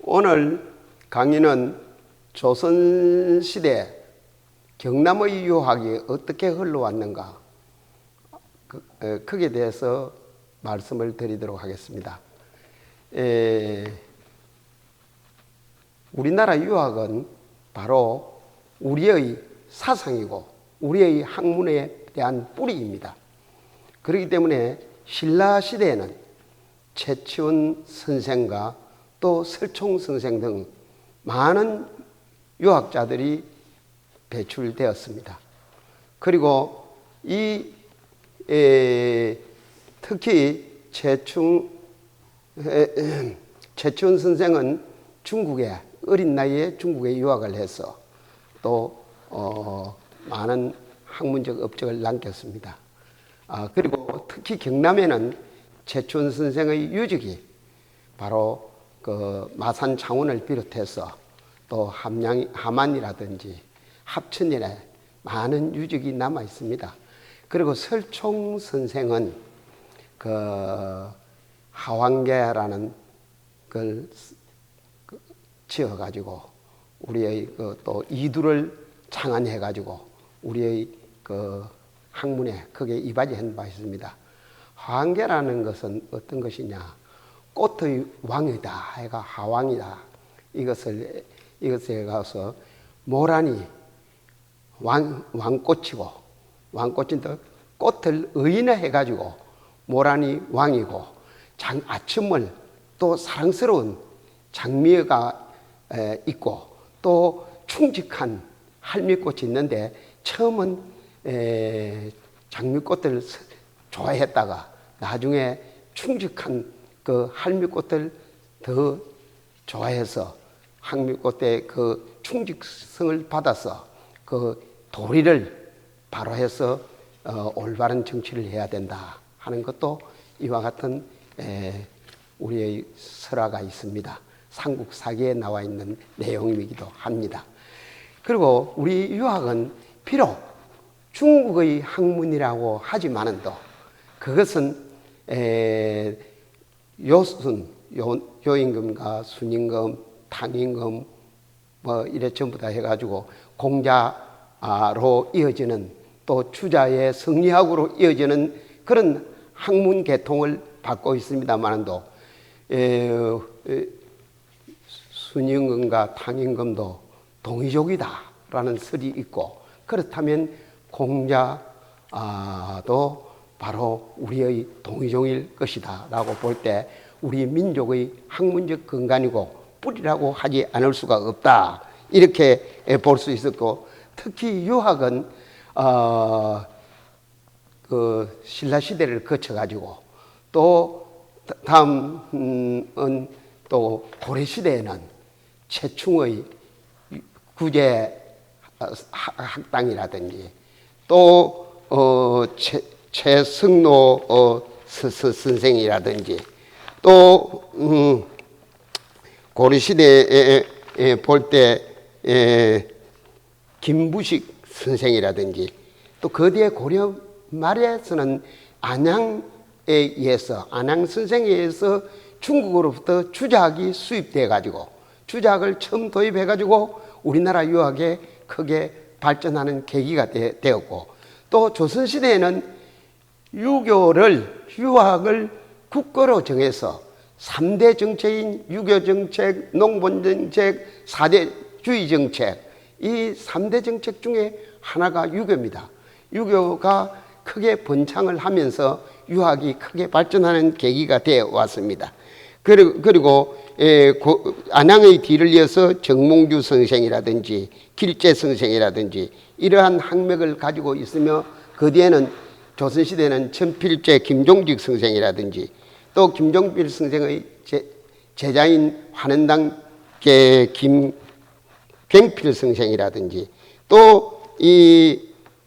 오늘 강의는 조선시대 경남의 유학이 어떻게 흘러왔는가, 거기에 대해서 말씀을 드리도록 하겠습니다. 우리나라 유학은 바로 우리의 사상이고 우리의 학문에 대한 뿌리입니다. 그렇기 때문에 신라시대에는 최치원 선생과 또 설총 선생 등 많은 유학자들이 배출되었습니다. 그리고 특히 최치원 선생은 중국에 어린 나이에 중국에 유학을 해서 또 많은 학문적 업적을 남겼습니다. 그리고 특히 경남에는 최치원 선생의 유적이 바로 그 마산 창원을 비롯해서 또 함안이라든지 합천에 많은 유적이 남아 있습니다. 그리고 설총 선생은 그 하왕계라는 걸 지어가지고 우리의 또 이두를 창안해가지고 우리의 그 학문에 크게 이바지한 바 있습니다. 하왕계라는 것은 어떤 것이냐? 꽃의 왕이다. 해가 하왕이다. 이것에 가서 모란이 왕꽃이고, 왕꽃인데 꽃을 의인화해가지고 모란이 왕이고, 아침을 또 사랑스러운 장미가 있고, 또 충직한 할미꽃이 있는데, 처음은 장미꽃을 좋아했다가 나중에 충직한 그 할미꽃을 더 좋아해서 할미꽃의 그 충직성을 받아서 그 도리를 바로 해서 올바른 정치를 해야 된다 하는 것도 이와 같은 우리의 설화가 있습니다. 삼국사기에 나와 있는 내용이기도 합니다. 그리고 우리 유학은 비록 중국의 학문이라고 하지만은도 그것은 요임금과 순임금, 탕임금 뭐 이래 전부 다 해가지고 공자로 이어지는 또 주자의 성리학으로 이어지는 그런 학문 계통을 받고 있습니다만도 순임금과 탕임금도 동이족이다라는 설이 있고, 그렇다면 공자도 바로 우리의 동이종일 것이다 라고 볼 때 우리 민족의 학문적 근간이고 뿌리라고 하지 않을 수가 없다, 이렇게 볼 수 있었고, 특히 유학은 그 신라시대를 거쳐가지고 또 다음은 또 고려시대에는 최충의 구제 학당이라든지 또 최승로 선생이라든지 또 고려시대에 볼 때 김부식 선생이라든지 또 그 뒤에 고려 말에서는 안양 선생에 의해서 중국으로부터 주작이 수입돼 가지고 주작을 처음 도입해 가지고 우리나라 유학에 크게 발전하는 계기가 되었고, 또 조선시대에는 유학을 국거로 정해서 3대 정책인 유교정책, 농본정책, 4대주의 정책, 이 3대 정책 중에 하나가 유교입니다. 유교가 크게 번창을 하면서 유학이 크게 발전하는 계기가 되어 왔습니다. 그리고 안양의 뒤를 이어서 정몽주 선생이라든지 길재 선생이라든지 이러한 학맥을 가지고 있으며, 그 뒤에는 조선시대는 천필제 김종직 선생이라든지 또 김종필 선생의 제자인 환원당계 김경필 선생이라든지 또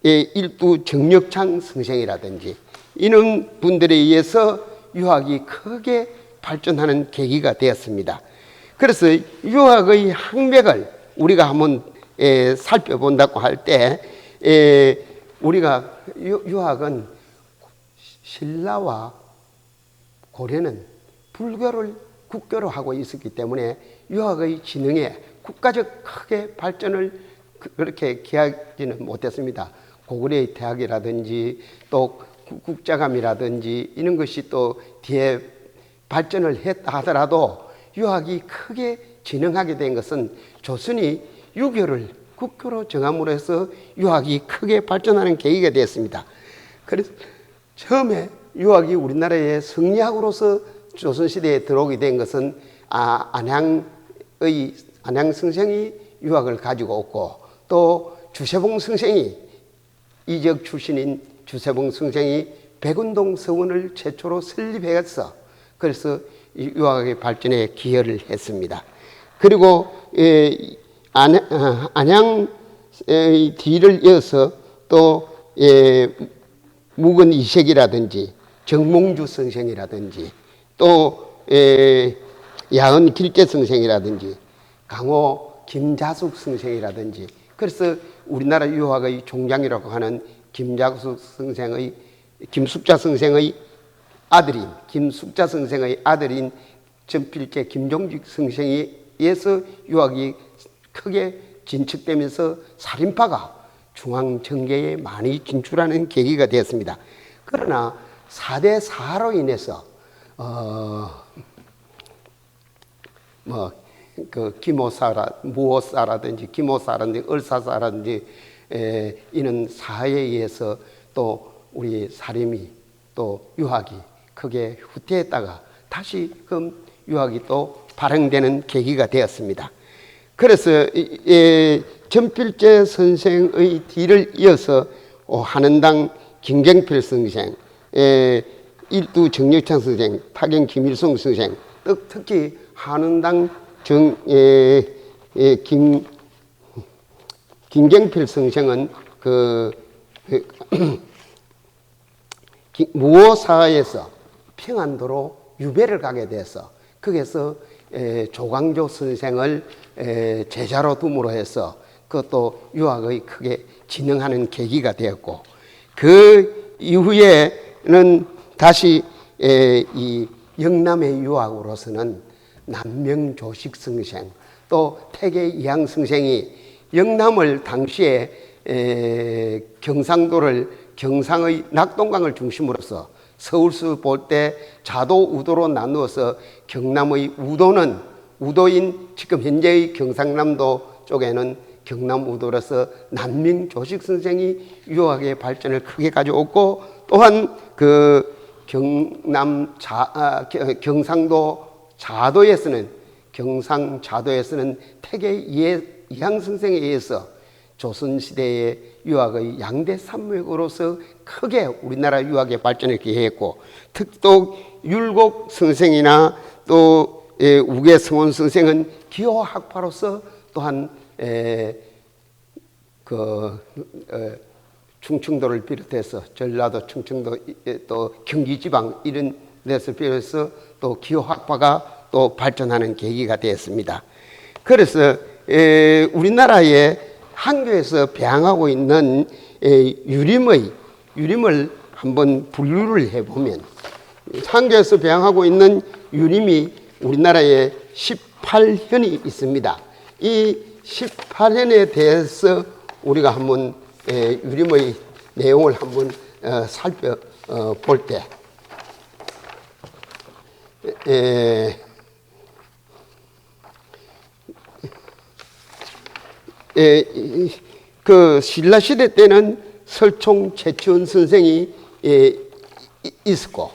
일부 정력창 선생이라든지 이런 분들에 의해서 유학이 크게 발전하는 계기가 되었습니다. 그래서 유학의 학맥을 우리가 한번 살펴본다고 할 때 우리가 유학은 신라와 고려는 불교를 국교로 하고 있었기 때문에 유학의 진흥에 국가적 크게 발전을 그렇게 기하지는 못했습니다. 고구려의 대학이라든지 또 국자감이라든지 이런 것이 또 뒤에 발전을 했다 하더라도 유학이 크게 진흥하게 된 것은 조선이 유교를 국교로 정함으로 해서 유학이 크게 발전하는 계기가 되었습니다. 그래서 처음에 유학이 우리나라의 성리학으로서 조선시대에 들어오게 된 것은 안양 선생이 유학을 가지고 왔고, 또 주세봉 선생이, 이적 출신인 주세봉 선생이 백운동 서원을 최초로 설립해서 그래서 유학의 발전에 기여를 했습니다. 그리고 안양의 뒤를 이어서 또 묵은 이색이라든지 정몽주 선생이라든지 또 야은 길재 선생이라든지 강호 김자숙 선생이라든지, 그래서 우리나라 유학의 종장이라고 하는 김숙자 선생의 아들인 전필제 김종직 선생에 의해서 유학이 크게 진척되면서 살인파가 중앙정계에 많이 진출하는 계기가 되었습니다. 그러나 4대 사로 인해서 무호사라든지 김호사라든지 을사사라든지 이런 사에 의해서 또 우리 사림이 또 유학이 크게 후퇴했다가 다시금 유학이 또 발행되는 계기가 되었습니다. 그래서 전필재 선생의 뒤를 이어서 한원당 김경필 선생, 일두 정력창 선생, 타경 김일성 선생, 특히 한원당 김경필 선생은 무호사에서 평안도로 유배를 가게 돼서 거기에서 조광조 선생을 제자로 둠으로 해서 그것도 유학의 크게 진흥하는 계기가 되었고, 그 이후에는 다시 이 영남의 유학으로서는 남명조식 선생, 또 태계 이항 선생이 영남을 당시에 경상의 낙동강을 중심으로서 서울수 볼 때 자도 우도로 나누어서 경남의 우도인 지금 현재의 경상남도 쪽에는 경남 우도로서 남명조식 선생이 유학의 발전을 크게 가져왔고, 또한 그 경상도 자도에서는 태계 이항 선생에 의해서 조선시대의 유학의 양대 산맥으로서 크게 우리나라 유학의 발전을 기여했고, 특도 율곡 선생이나 또 우계성원 선생은 기호학파로서 또한 충청도를 비롯해서 전라도, 충청도, 또 경기지방 이런 데서 비롯해서 또 기호학파가 또 발전하는 계기가 되었습니다. 그래서 우리나라의 한교에서 배양하고 있는 유림을 한번 분류를 해보면, 한교에서 배양하고 있는 유림이 우리나라에 18현이 있습니다. 이 18현에 대해서 우리가 한번 유림의 내용을 한번 살펴볼 때, 그 신라시대 때는 설총 최치원 선생이 있었고,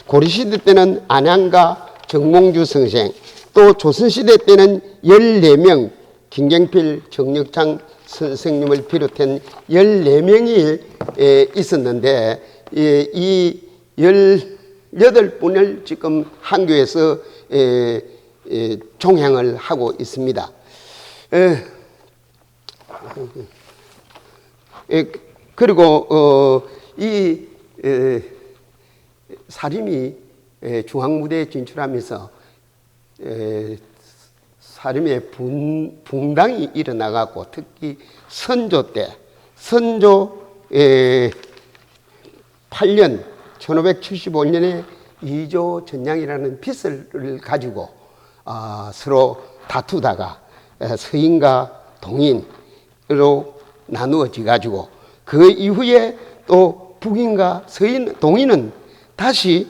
고려시대 때는 안양가 정몽주 선생, 또 조선시대 때는 14명, 김경필, 정력창 선생님을 비롯한 14명이 있었는데, 이 18분을 지금 한교에서 종행을 하고 있습니다. 그리고 이 사림이 중앙무대에 진출하면서 사림의 붕당이 일어나갖고, 특히 선조 때, 선조 8년 1575년에 이조 전량이라는 빚을 가지고 서로 다투다가 서인과 동인으로 나누어져 가지고 그 이후에 또 북인과 서인, 동인은 다시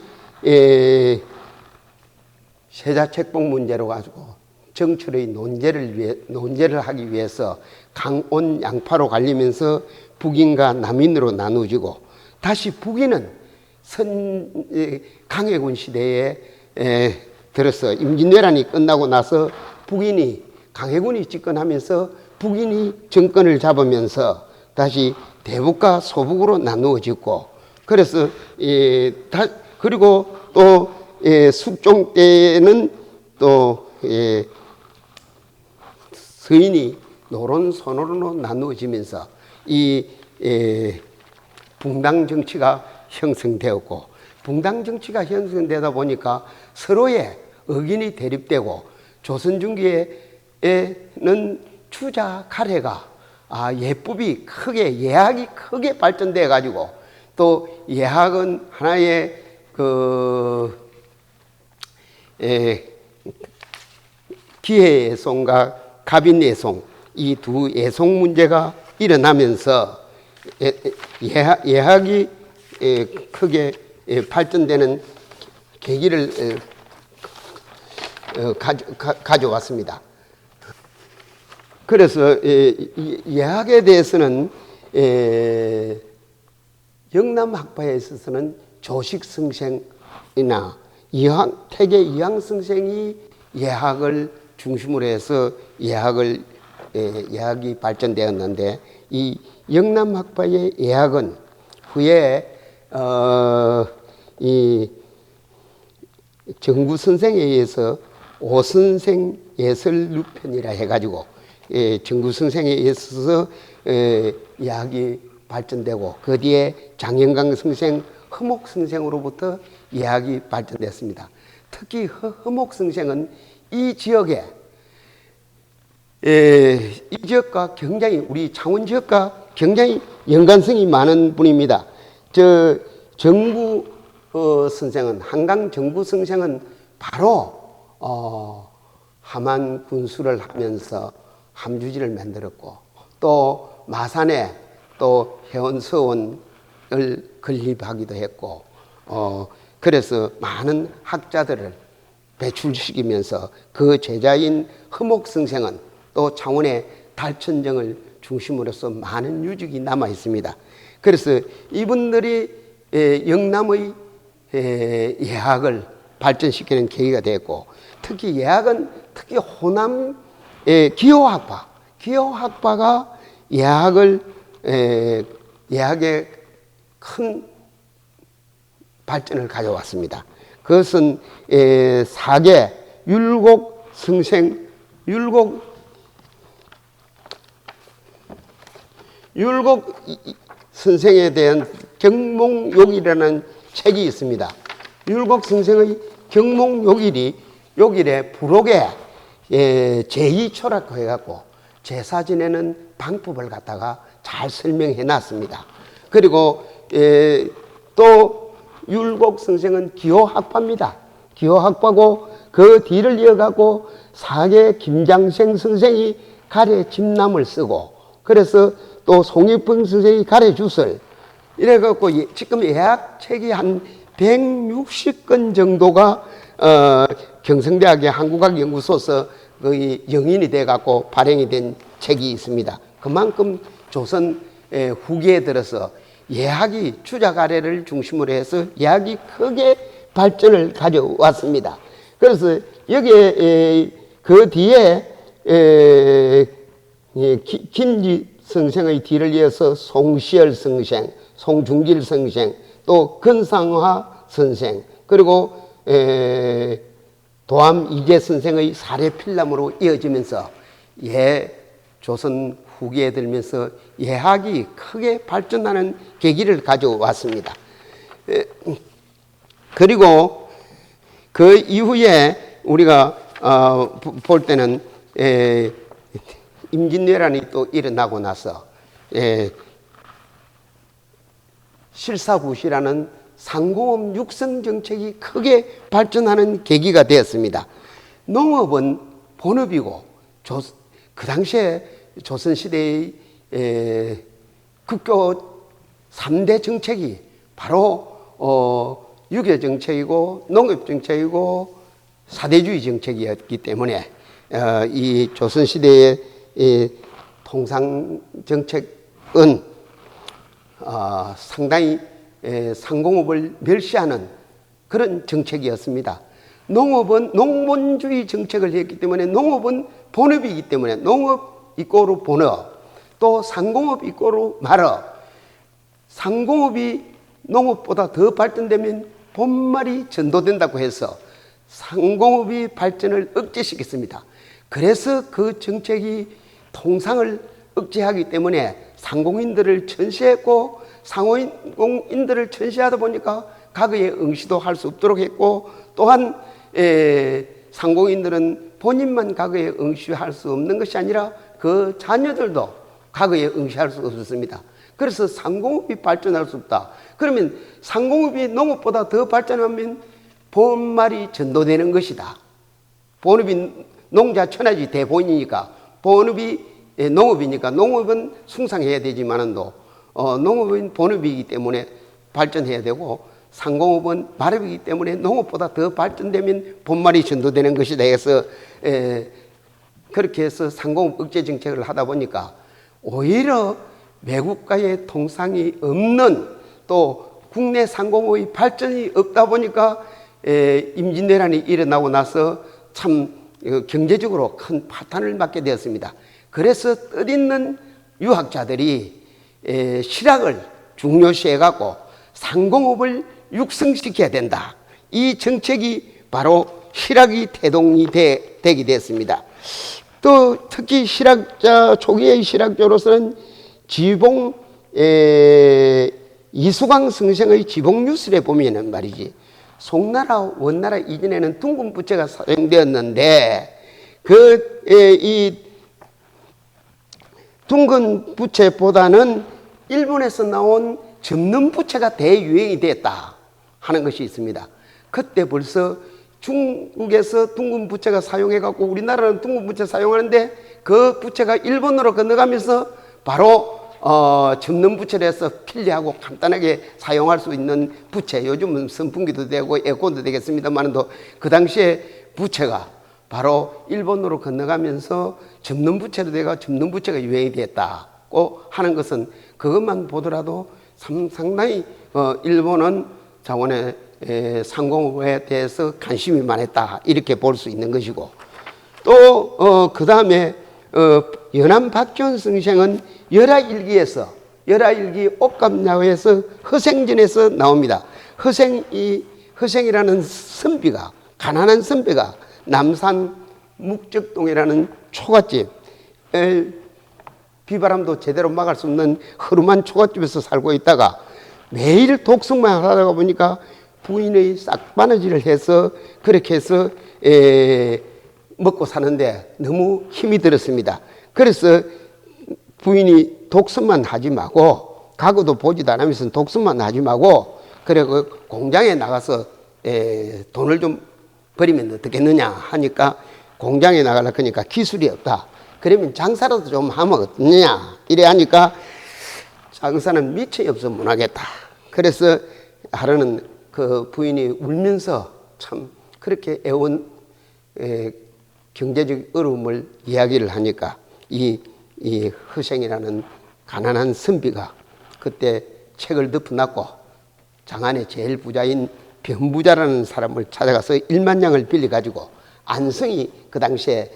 세자책봉 문제로 가지고 정철의 논제를 하기 위해서 강온 양파로 갈리면서 북인과 남인으로 나누어지고 다시 북인은 강해군 시대에 들어서 임진왜란이 끝나고 나서 북인이 강해군이 집권하면서 북인이 정권을 잡으면서 다시 대북과 소북으로 나누어졌고 그래서 그리고 또 숙종 때는 또 서인이 노론 소노론으로 나누어지면서 이 붕당 정치가 형성되었고 붕당 정치가 형성되다 보니까 서로의 의견이 대립되고 조선 중기에는 추자 가래가 예법이 크게 예학이 크게 발전돼 가지고 또 예학은 하나의 기해예송과 갑인예송 이 두 예송 문제가 일어나면서 예학이 크게 발전되는 계기를 가져왔습니다. 그래서 예학에 대해서는 영남학파에 있어서는 조식성생이나 태계 이황성생이 예학을 중심으로 해서 예학이 발전되었는데 이 영남학파의 예학은 후에 이 정구선생에 의해서 오선생 예설루편이라 해가지고 정구선생에 의해서 예학이 발전되고 그 뒤에 장영강 선생, 허목 선생으로부터 예학이 발전됐습니다. 특히 허목 선생은 이 지역과 굉장히 우리 창원 지역과 굉장히 연관성이 많은 분입니다. 정구 선생은 한강 정구 선생은 바로 함안 군수를 하면서 함주지를 만들었고 또 마산에 또 회원서원을 건립하기도 했고 그래서 많은 학자들을 배출시키면서 그 제자인 허목 선생은 또 창원의 달천정을 중심으로서 많은 유적이 남아 있습니다. 그래서 이분들이 영남의 예학을 발전시키는 계기가 되었고 특히 예학은 특히 호남 기호학파가 예학의 큰 발전을 가져왔습니다. 그것은 사계 율곡 성생 율곡 선생에 대한 경몽욕이라는 책이 있습니다. 율곡 선생의 경몽욕일에 부록에 제2초라고 해갖고 제사 지내는 방법을 갖다가 잘 설명해 놨습니다. 그리고 또 율곡 선생은 기호학파입니다. 기호학파고 그 뒤를 이어가고 사계 김장생 선생이 가래 집남을 쓰고 그래서 또 송익평 선생이 가래 주설 이래갖고 지금 예학책이 한 160건 정도가 경성대학의 한국학연구소에서 거의 영인이 돼갖고 발행이 된 책이 있습니다. 그만큼 조선 후기에 들어서 예학이 추자가래를 중심으로 해서 예학이 크게 발전을 가져왔습니다. 그래서 여기에 그 뒤에 김지 선생의 뒤를 이어서 송시열 선생, 송중길 선생, 또 건상화 선생, 그리고 도암 이재 선생의 사례 필람으로 이어지면서 조선 후기에 들면서 예학이 크게 발전하는 계기를 가져왔습니다. 그리고 그 이후에 우리가 볼 때는 임진왜란이 또 일어나고 나서 실사구시라는 상공업 육성 정책이 크게 발전하는 계기가 되었습니다. 농업은 본업이고 그 당시에 조선시대의 국교 3대 정책이 바로 유교 정책이고 농업 정책이고 사대주의 정책이었기 때문에 이 조선시대의 통상 정책은 상당히 상공업을 멸시하는 그런 정책이었습니다. 농업은 농본주의 정책을 했기 때문에 농업은 본업이기 때문에 농업 이꼬르 본업, 또 상공업 이꼬르 말업. 상공업이 농업보다 더 발전되면 본말이 전도된다고 해서 상공업이 발전을 억제시켰습니다. 그래서 그 정책이 통상을 억제하기 때문에 상공인들을 천시했고, 상공인들을 천시하다 보니까 가거에 응시도 할 수 없도록 했고, 또한 상공인들은 본인만 가거에 응시할 수 없는 것이 아니라 그 자녀들도 가거에 응시할 수 없었습니다. 그래서 상공업이 발전할 수 없다. 그러면 상공업이 농업보다 더 발전하면 본말이 전도되는 것이다. 본업이 농자 천하지 대본이니까, 본업이 농업이니까 농업은 숭상해야 되지만도 농업은 본업이기 때문에 발전해야 되고, 상공업은 말업이기 때문에 농업보다 더 발전되면 본말이 전도되는 것이다 해서 그렇게 해서 상공업 억제 정책을 하다 보니까 오히려 외국과의 통상이 없는, 또 국내 상공업의 발전이 없다 보니까 임진왜란이 일어나고 나서 참 경제적으로 큰 파탄을 맞게 되었습니다. 그래서 뜻있는 유학자들이 실학을 중요시해 갖고 상공업을 육성시켜야 된다. 이 정책이 바로 실학이 태동이 되게 됐습니다. 또 특히 실학자, 초기의 실학자로서는 지봉, 이수광 선생의 지봉유술에 보면은 말이지, 송나라, 원나라 이전에는 둥근 부채가 사용되었는데, 이 둥근 부채보다는 일본에서 나온 접는 부채가 대유행이 됐다 하는 것이 있습니다. 그때 벌써 중국에서 둥근 부채가 사용해갖고 우리나라는 둥근 부채 사용하는데, 그 부채가 일본으로 건너가면서 바로 접는 부채를 해서 편리하고 간단하게 사용할 수 있는 부채, 요즘은 선풍기도 되고 에어컨도 되겠습니다만도 그 당시에 부채가 바로 일본으로 건너가면서 접는 부채로 돼가 접는 부채가 유행이 됐다고 하는 것은, 그것만 보더라도 상당히 일본은 자원의 상공업에 대해서 관심이 많았다 이렇게 볼 수 있는 것이고, 또 그 다음에 연암 박지원 선생은 열하일기에서, 열하일기 옥감야에서 허생전에서 나옵니다. 허생이라는 선비가, 가난한 선비가 남산 묵적동이라는 초가집, 비바람도 제대로 막을 수 없는 허름한 초가집에서 살고 있다가 매일 독서만 하다가 보니까 부인의 싹바느질을 해서 그렇게 해서 먹고 사는데 너무 힘이 들었습니다. 그래서 부인이 독서만 하지 말고, 가구도 보지도 않으면서 독서만 하지 말고, 그래 그 공장에 나가서 돈을 좀 버리면 어떻겠느냐 하니까, 공장에 나가려고 하니까 기술이 없다. 그러면 장사라도 좀 하면 어떠냐 이래 하니까, 장사는 미천이 없어 못 하겠다. 그래서 하루는 그 부인이 울면서 참 그렇게 애원 경제적 어려움을 이야기를 하니까, 이 허생이라는 가난한 선비가 그때 책을 덮어놨고 장안의 제일 부자인 변부자라는 사람을 찾아가서 1만 냥을 빌려가지고, 안성이 그 당시에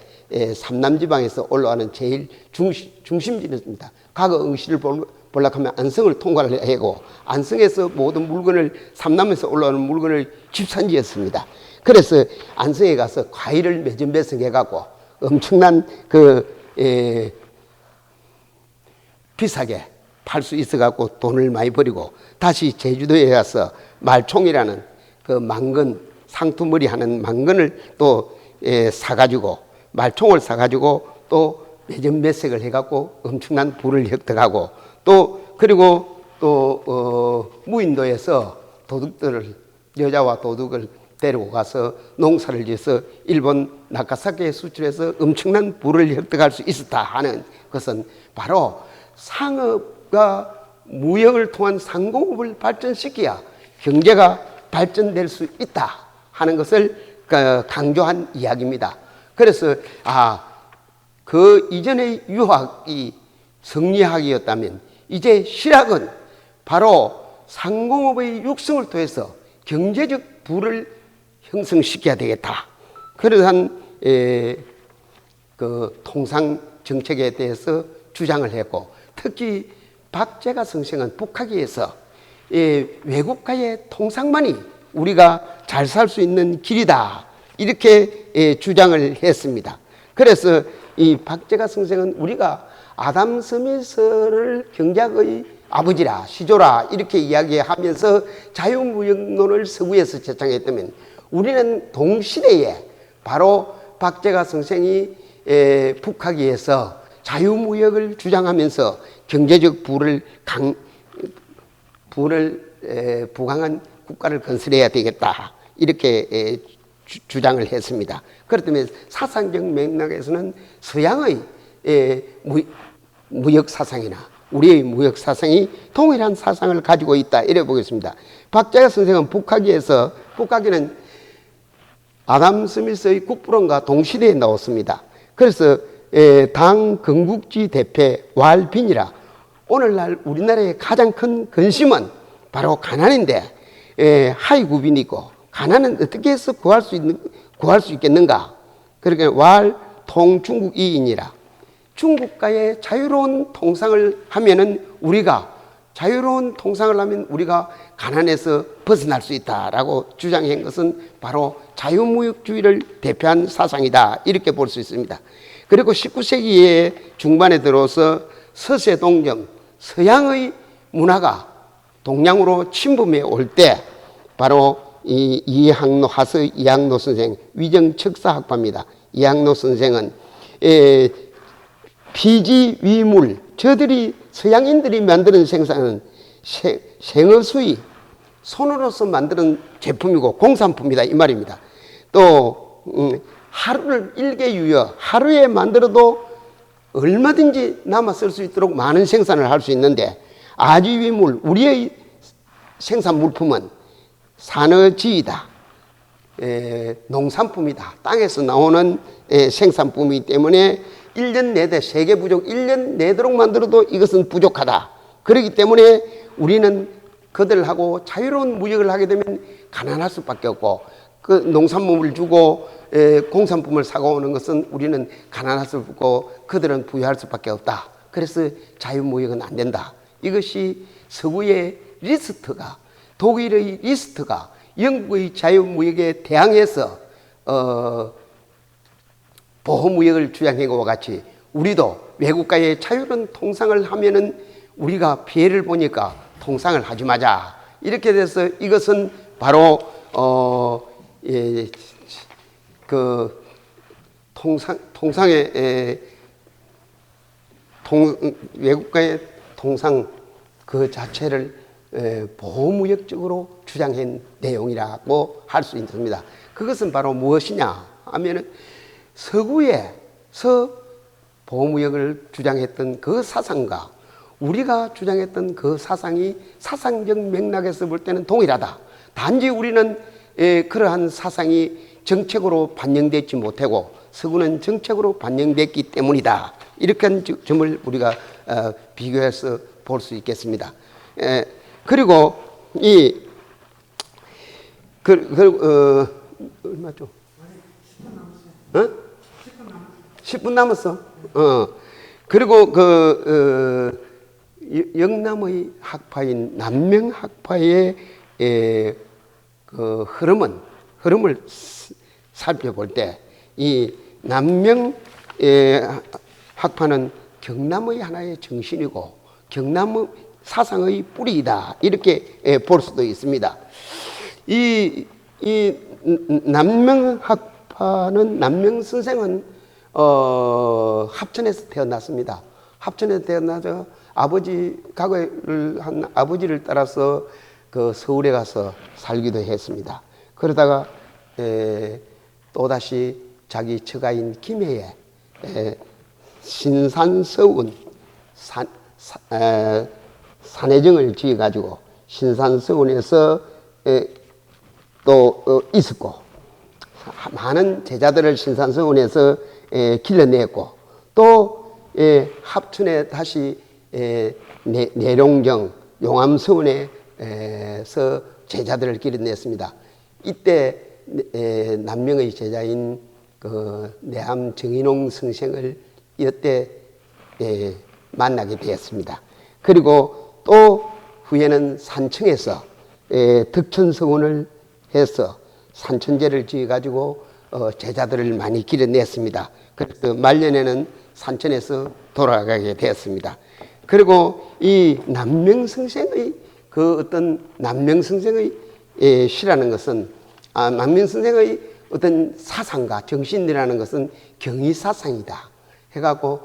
삼남지방에서 올라가는 제일 중심지였습니다. 과거 응시를 보려고 하면 안성을 통과를 하고, 안성에서 모든 물건을, 삼남에서 올라오는 물건을 집산지였습니다. 그래서 안성에 가서 과일을 매점배송해갖고 엄청난 비싸게 팔 수 있어갖고 돈을 많이 버리고, 다시 제주도에 가서 말총이라는 그 망건, 상투머리 하는 망건을 또 사가지고, 말총을 사가지고 또 매점 매색을 해갖고 엄청난 부를 획득하고, 또 그리고 또 무인도에서 도둑들을 여자와 도둑을 데리고 가서 농사를 지어서 일본 나가사키에 수출해서 엄청난 부를 획득할 수 있었다 하는 것은 바로 상업과 무역을 통한 상공업을 발전시켜야 경제가 발전될 수 있다 하는 것을 강조한 이야기입니다. 그래서 그 이전의 유학이 성리학이었다면 이제 실학은 바로 상공업의 육성을 통해서 경제적 부를 형성시켜야 되겠다. 그러한 그 통상 정책에 대해서 주장을 했고, 특히 박제가 선생은 북학위에서 외국과의 통상만이 우리가 잘 살 수 있는 길이다 이렇게 주장을 했습니다. 그래서 이 박제가 선생은 우리가 아담 스미스를 경제학의 아버지라 시조라 이렇게 이야기하면서 자유무역론을 서구에서 제창했다면 우리는 동시대에 바로 박제가 선생이 북학위에서 자유무역을 주장하면서 경제적 부를 부강한 국가를 건설해야 되겠다 이렇게 주장을 했습니다. 그렇다면 사상적 맥락에서는 서양의 무역 사상이나 우리의 무역 사상이 동일한 사상을 가지고 있다 이래 보겠습니다. 박제가 선생은 북학위는 아담 스미스의 국부론과 동시대에 나왔습니다. 그래서 당 건국지 대표 왈빈이라 오늘날 우리나라의 가장 큰 근심은 바로 가난인데 하위구빈이고 가난은 어떻게 해서 구할 수 있겠는가? 그러니까 왈통 중국 이인이라 중국과의 자유로운 통상을 하면은 자유로운 통상을 하면 우리가 가난에서 벗어날 수 있다라고 주장한 것은 바로 자유무역주의를 대표한 사상이다 이렇게 볼 수 있습니다. 그리고 19세기의 중반에 들어서 서세동정 서양의 문화가 동양으로 침범해 올 때 바로 하서 이항로 선생 위정척사학파입니다. 이항로 선생은 피지위물 저들이 서양인들이 만드는 생산은 생어수의 손으로서 만드는 제품이고 공산품이다 이 말입니다. 또 하루를 일개유여 하루에 만들어도 얼마든지 남아 쓸 수 있도록 많은 생산을 할 수 있는데 아지위물 우리의 생산 물품은 산어지이다. 농산품이다. 땅에서 나오는 생산품이기 때문에 1년 내대 세계 부족 1년 내도록 만들어도 이것은 부족하다. 그렇기 때문에 우리는 그들하고 자유로운 무역을 하게 되면 가난할 수밖에 없고 그 농산물을 주고 공산품을 사고 오는 것은 우리는 가난할 수 없고 그들은 부유할 수밖에 없다. 그래서 자유무역은 안 된다. 이것이 서구의 리스트가 독일의 리스트가 영국의 자유무역에 대항해서 보호무역을 주장한 것과 같이 우리도 외국과의 자유로운 통상을 하면은 우리가 피해를 보니까 통상을 하지 마자. 이렇게 돼서 이것은 바로 그 외국과의 통상 그 자체를 보호무역적으로 주장한 내용이라고 할 수 있습니다. 그것은 바로 무엇이냐 하면은 서구에서 보호무역을 주장했던 그 사상과 우리가 주장했던 그 사상이 사상적 맥락에서 볼 때는 동일하다. 단지 우리는 그러한 사상이 정책으로 반영되지 못하고 서구는 정책으로 반영됐기 때문이다. 이렇게 한 점을 우리가 비교해서 볼 수 있겠습니다. 그리고 얼마죠? 10분 남았어. 그리고 영남의 학파인 남명학파의 그 흐름을 살펴볼 때 이 남명 학파는 경남의 하나의 정신이고 경남 사상의 뿌리이다 이렇게 볼 수도 있습니다. 이 남명학파는 남명 선생은 합천에서 태어났습니다. 합천에서 태어나서 과거를 한 아버지를 따라서 그 서울에 가서 살기도 했습니다. 그러다가 또다시 자기 처가인 김해에 신산서운 산해정을 지어가지고 신산서운에서 또 있었고, 많은 제자들을 신산서운에서 길러냈고, 또 합천에 다시 내룡정 용암서운에서 제자들을 길러냈습니다. 이때 남명의 제자인 그 내암 정인홍 선생을 이때 만나게 되었습니다. 그리고 또 후에는 산청에서 덕천서원을 해서 산천제를 지어가지고 제자들을 많이 길러냈습니다. 그래서 말년에는 산천에서 돌아가게 되었습니다. 그리고 이 남명선생의 그 어떤 남명선생의 시라는 것은 남명선생의 어떤 사상과 정신이라는 것은 경의사상이다 해갖고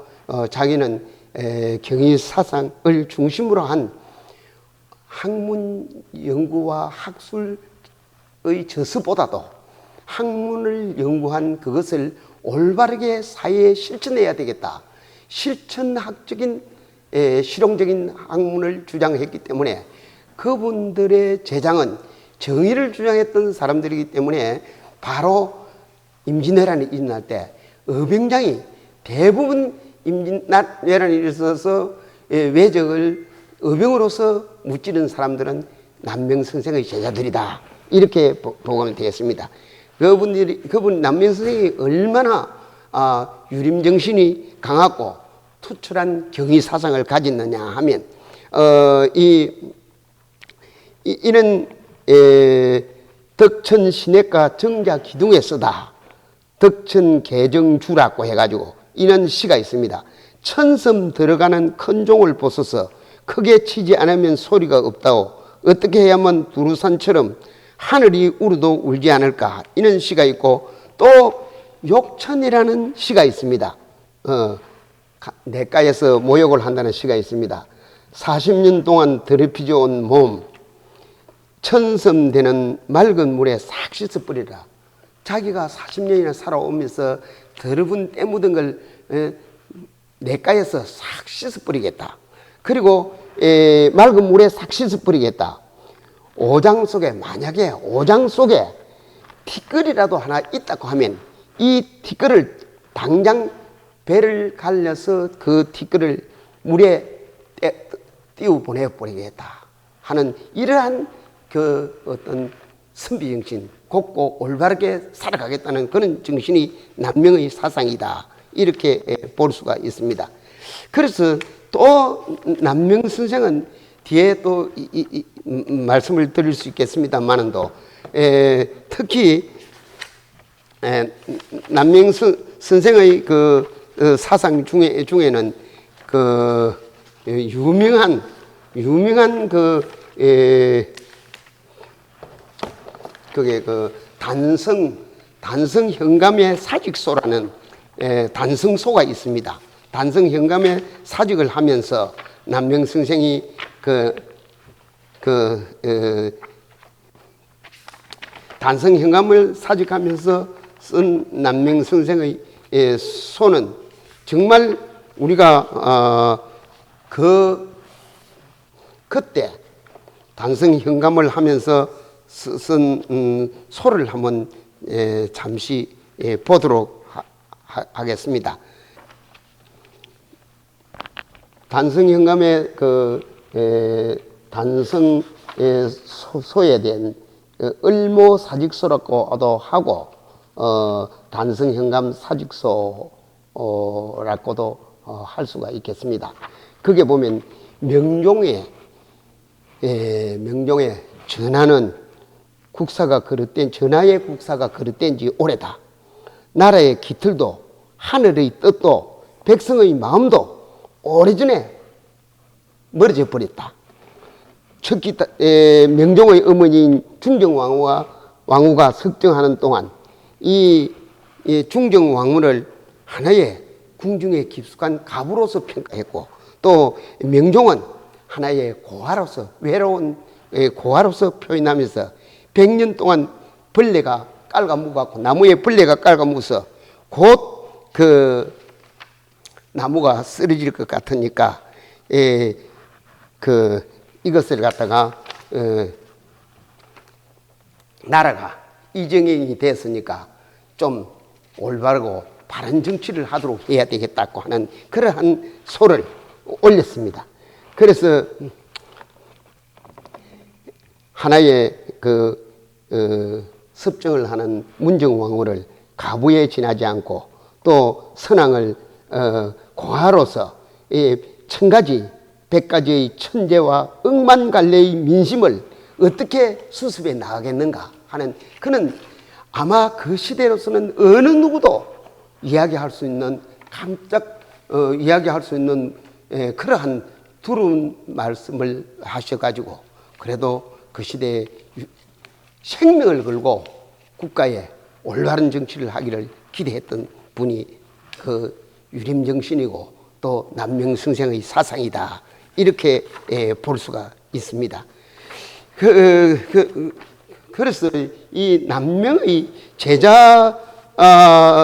자기는 경의사상을 중심으로 한 학문 연구와 학술의 저서보다도 학문을 연구한 그것을 올바르게 사회에 실천해야 되겠다. 실천학적인 실용적인 학문을 주장했기 때문에 그분들의 제장은 정의를 주장했던 사람들이기 때문에 바로 임진왜란이 일어날 때 의병장이 대부분 임진왜란이 일어서서 외적을 의병으로서 무찌른 사람들은 남명선생의 제자들이다. 이렇게 보고는 되었습니다. 그분 남명선생이 얼마나 유림정신이 강하고 투철한 경의사상을 가졌느냐 하면 이는 덕천 시내가 정자 기둥에 쓰다 덕천 개정주라고 해가지고 이런 시가 있습니다. 천섬 들어가는 큰 종을 부숴서 크게 치지 않으면 소리가 없다오. 어떻게 해야만 두루산처럼 하늘이 울어도 울지 않을까. 이런 시가 있고 또 욕천이라는 시가 있습니다. 내과에서 모욕을 한다는 시가 있습니다. 40년 동안 더럽히져 온 몸 천섬 되는 맑은 물에 싹 씻어버리라. 자기가 40년이나 살아오면서 더러운 때 묻은 걸 내과에서 싹 씻어버리겠다. 그리고 맑은 물에 싹 씻어버리겠다. 오장 속에 만약에 오장 속에 티끌이라도 하나 있다고 하면 이 티끌을 당장 배를 갈려서 그 티끌을 물에 띄워 보내버리겠다 하는 이러한 그 어떤 선비정신, 곱고 올바르게 살아가겠다는 그런 정신이 남명의 사상이다. 이렇게 볼 수가 있습니다. 그래서 또 남명 선생은 뒤에 또 말씀을 드릴 수 있겠습니다만은도 특히 남명 선생의 그 사상 중에는 그 유명한 그게 그 단성 현감의 사직소라는 단성소가 있습니다. 단성 현감의 사직을 하면서 남명 선생이 단성 현감을 사직하면서 쓴 남명 선생의 소는 정말 우리가 그때 단성 현감을 하면서 쓴 소를 한번 잠시 보도록 하겠습니다. 단성 현감의 단성 소에 대한 을모 사직소라고도 하고 단성 현감 사직소라고도 할 수가 있겠습니다. 거기에 보면 명종의 전하는 국사가 그릇된 전하의 국사가 그릇된 지 오래다. 나라의 기틀도 하늘의 뜻도 백성의 마음도 오래전에 멀어져 버렸다. 명종의 어머니인 중정왕후가 석정하는 동안 이 중정왕후를 하나의 궁중에 깊숙한 가부로서 평가했고 또 명종은 하나의 고아로서 외로운 고아로서 표현하면서 100년 동안 벌레가 깔아묵었고 나무에 벌레가 깔아묵어서 곧 그 나무가 쓰러질 것 같으니까 이것을 갖다가 나라가 이정형이 됐으니까 좀 올바르고 바른 정치를 하도록 해야 되겠다고 하는 그러한 소를 올렸습니다. 그래서 하나의 섭정을 하는 문정왕후를 가부에 지나지 않고 또 선왕을 고아로서 1000가지 100가지의 천재와 억만갈래의 민심을 어떻게 수습해 나가겠는가 하는 그는 아마 그 시대로서는 어느 누구도 이야기할 수 있는 이야기할 수 있는 그러한 두려운 말씀을 하셔가지고 그래도 그 시대에 생명을 걸고 국가에 올바른 정치를 하기를 기대했던 분이 그 유림정신이고 또 남명승생의 사상이다 이렇게 볼 수가 있습니다. 그래서 이 남명의 제자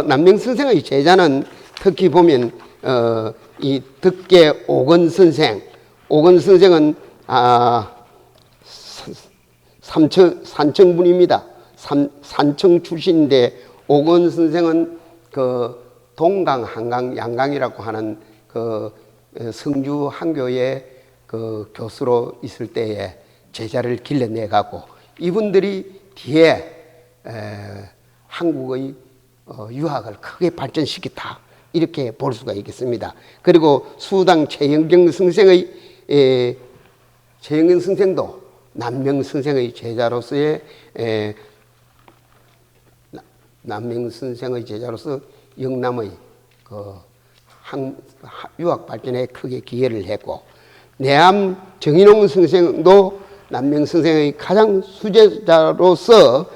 남명승생의 제자는 특히 보면 이 덕계 오건 선생은 산청분입니다. 산청 출신인데 오건 선생은 그 동강, 한강, 양강이라고 하는 그 성주 한교의 그 교수로 있을 때에 제자를 길러내가고 이분들이 뒤에 한국의 유학을 크게 발전시켰다 이렇게 볼 수가 있겠습니다. 그리고 수당 최영경 선생도 남명 선생의 제자로서의 영남의 그 유학 발전에 크게 기여를 했고 내암 정인홍 선생도 남명 선생의 가장 수제자로서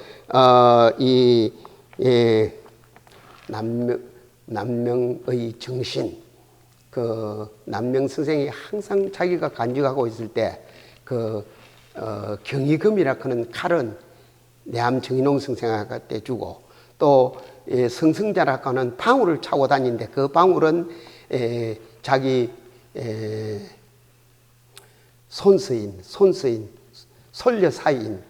남명의 정신 그 남명 선생이 항상 자기가 간직하고 있을 때 경의금이라 하는 칼은 내암 정인홍 선생한테 주고 또 성승자라고 하는 방울을 차고 다니는데 그 방울은 자기 손서인 솔려사인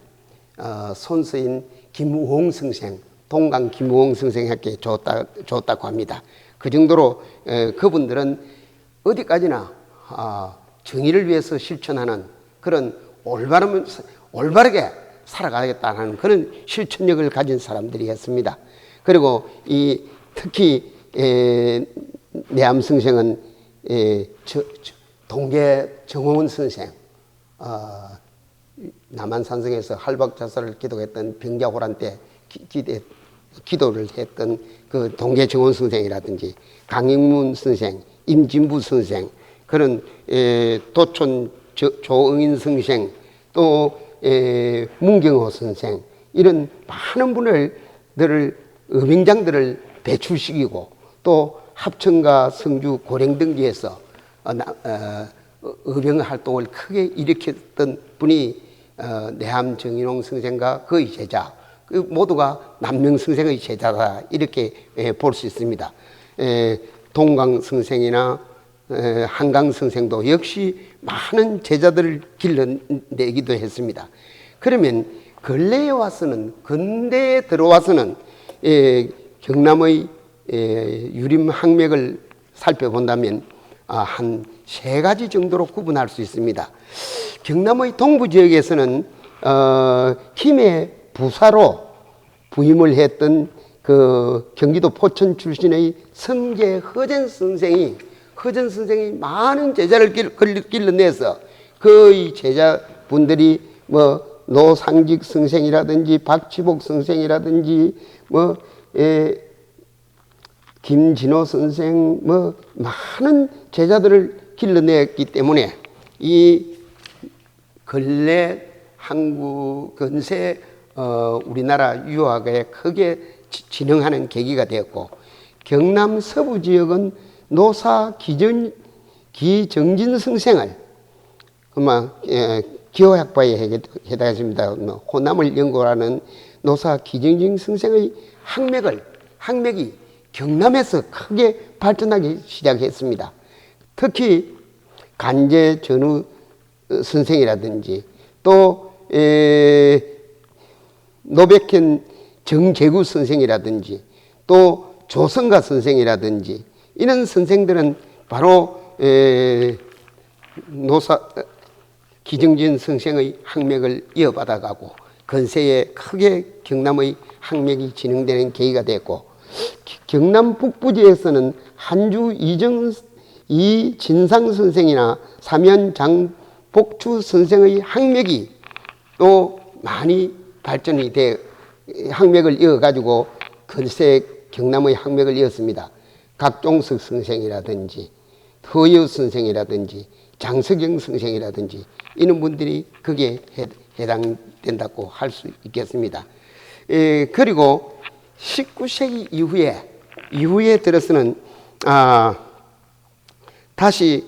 손서인 김우홍 선생 동강 김우홍 선생에게 줬다고 합니다. 그 정도로 그분들은 어디까지나 정의를 위해서 실천하는 그런 올바르게 살아가겠다는 그런 실천력을 가진 사람들이었습니다. 그리고 특히 내암 선생은 동계 정호원 선생 남한산성에서 할박자살을 기도했던 병자호란 때 기도를 했던 그 동계 정호원 선생이라든지 강영문 선생, 임진부 선생 그런 도촌 조응인 선생 또 문경호 선생 이런 많은 분들을 의병장들을 배출시키고 또 합천과 성주 고랭등지에서 의병 활동을 크게 일으켰던 분이 내암 정인홍 선생과 그의 제자 모두가 남명 선생의 제자다 이렇게 볼 수 있습니다. 동강 선생이나 한강 선생도 역시 많은 제자들을 길러내기도 했습니다. 그러면 근래에 와서는 근대에 들어와서는 경남의 유림 항맥을 살펴본다면 한 3가지 정도로 구분할 수 있습니다. 경남의 동부 지역에서는 김해 부사로 부임을 했던 그 경기도 포천 출신의 성계 허전 선생이 많은 제자를 길러내서 그의 제자분들이 뭐 노상직 선생이라든지 박치복 선생이라든지 김진호 선생 많은 제자들을 길러냈기 때문에 이 근래 한국 근세 우리나라 유학에 크게 진흥하는 계기가 되었고 경남 서부 지역은 노사 기정진 성생을 아마 기호학파에 해당했습니다. 호남을 연구하는 노사 기정진 성생의 학맥이 경남에서 크게 발전하기 시작했습니다. 특히 간제 전우 선생이라든지 또 노백현 정재구 선생이라든지 또 조성가 선생이라든지 이런 선생들은 바로 노사 기정진 선생의 학맥을 이어받아가고 건세에 크게 경남의 학맥이 진행되는 계기가 됐고, 경남 북부지에서는 한주 이진상 선생이나 사면 장복추 선생의 학맥이 또 많이 발전이 돼 학맥을 이어가지고 건세 경남의 학맥을 이었습니다. 각종석 선생이라든지 허유 선생이라든지 장석영 선생이라든지 이런 분들이 거기에 해당된다고 할 수 있겠습니다. 그리고 19세기 이후에 들어서는 다시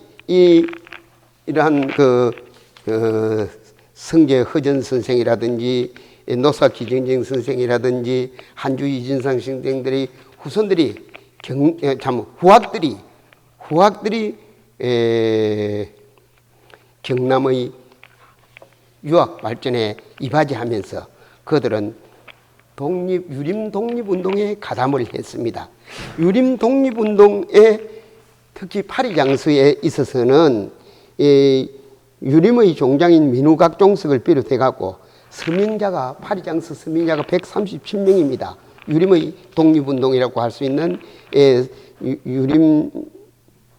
이러한 성제 허전 선생이라든지 노사 기정진 선생이라든지 한주 이진상 선생들의 후손들이 후학들이 경남의 유학 발전에 이바지하면서 그들은 유림 독립운동에 가담을 했습니다. 유림 독립운동에 특히 파리장서에 있어서는 유림의 종장인 민우각종석을 비롯해 갖고 파리장서 서민자가 137명입니다. 유림의 독립운동이라고 할 수 있는 유림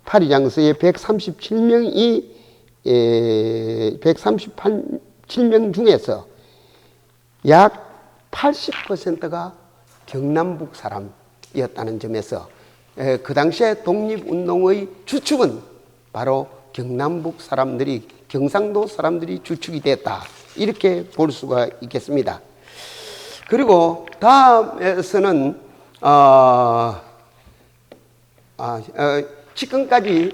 파리장서의 138명 중에서 약 80%가 경남북 사람이었다는 점에서 그 당시에 독립운동의 주축은 바로 경남북 사람들이, 경상도 사람들이 주축이 됐다, 이렇게 볼 수가 있겠습니다. 그리고 다음에서는 지금까지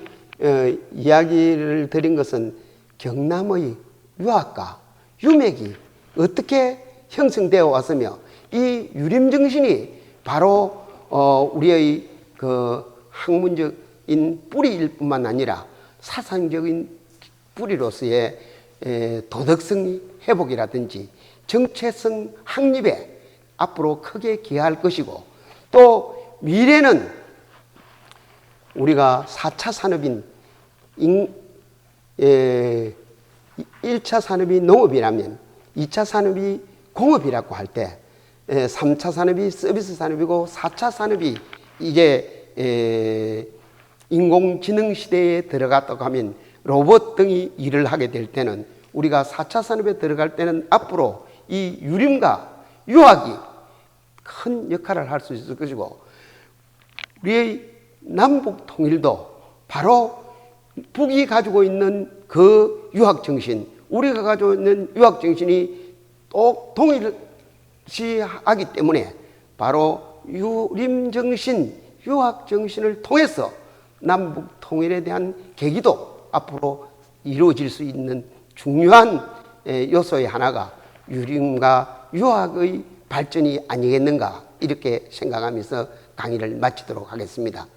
이야기를 드린 것은 경남의 유학과 유맥이 어떻게 형성되어 왔으며 이 유림정신이 바로 우리의 그 학문적인 뿌리일 뿐만 아니라 사상적인 뿌리로서의 도덕성 회복이라든지 정체성 확립에 앞으로 크게 기여할 것이고, 또 미래는 우리가 4차 산업인 1차 산업이 농업이라면 2차 산업이 공업이라고 할 때 3차 산업이 서비스 산업이고 4차 산업이 이제 인공지능 시대에 들어갔다고 하면 로봇 등이 일을 하게 될 때는 우리가 4차 산업에 들어갈 때는 앞으로 이 유림과 유학이 큰 역할을 할 수 있을 것이고, 우리의 남북 통일도 바로 북이 가지고 있는 그 유학 정신, 우리가 가지고 있는 유학 정신이 또 동일시하기 때문에 바로 유림 정신, 유학 정신을 통해서 남북 통일에 대한 계기도 앞으로 이루어질 수 있는 중요한 요소의 하나가 유림과 유학의 발전이 아니겠는가, 이렇게 생각하면서 강의를 마치도록 하겠습니다.